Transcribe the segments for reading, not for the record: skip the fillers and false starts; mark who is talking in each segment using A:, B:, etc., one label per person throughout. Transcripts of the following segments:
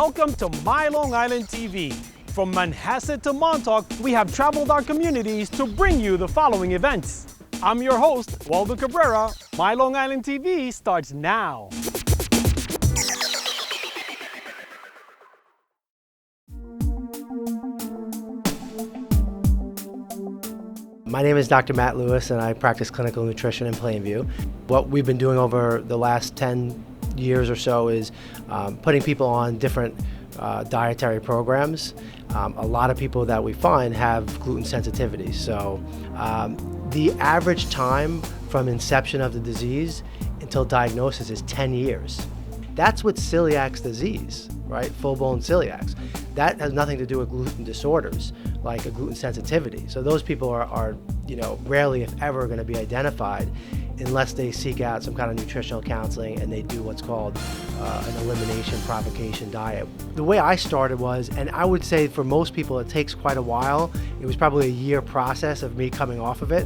A: Welcome to MyLITV. From Manhasset to Montauk, we have traveled our communities to bring you the following events. I'm your host, Waldo Cabrera. MyLITV starts now.
B: My name is Dr. Matt Lewis, and I practice clinical nutrition in Plainview. What we've been doing over the last 10 years or so is putting people on different dietary programs. A lot of people that we find have gluten sensitivity. So the average time from inception of the disease until diagnosis is 10 years. That's with celiac disease, right? Full-blown celiac. That has nothing to do with gluten disorders, like a gluten sensitivity. So those people are rarely, if ever, going to be identified unless they seek out some kind of nutritional counseling and they do what's called an elimination provocation diet. The way I started was, and I would say for most people it takes quite a while, it was probably a year process of me coming off of it,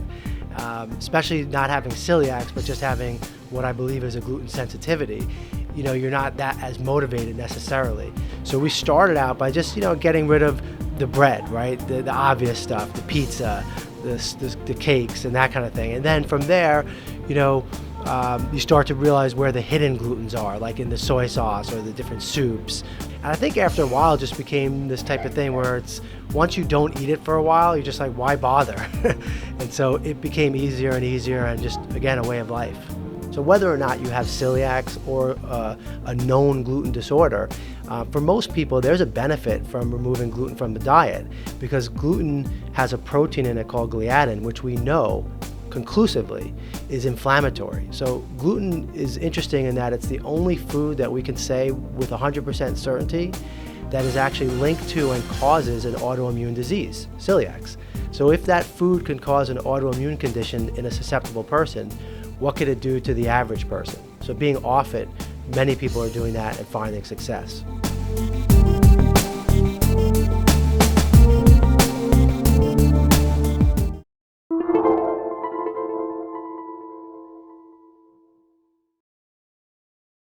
B: especially not having celiac, but just having what I believe is a gluten sensitivity. You're not that as motivated necessarily. So we started out by just, getting rid of the bread, right? The obvious stuff, the pizza, the cakes and that kind of thing. And then from there, you start to realize where the hidden glutens are, like in the soy sauce or the different soups. And I think after a while it just became this type of thing where it's, once you don't eat it for a while, you're just like, why bother? And so it became easier and easier and just, again, a way of life. So whether or not you have celiac or a known gluten disorder, for most people there's a benefit from removing gluten from the diet because gluten has a protein in it called gliadin, which we know conclusively is inflammatory. So gluten is interesting in that it's the only food that we can say with 100% certainty that is actually linked to and causes an autoimmune disease, celiac. So if that food can cause an autoimmune condition in a susceptible person, what could it do to the average person? So being off it, many people are doing that and finding success.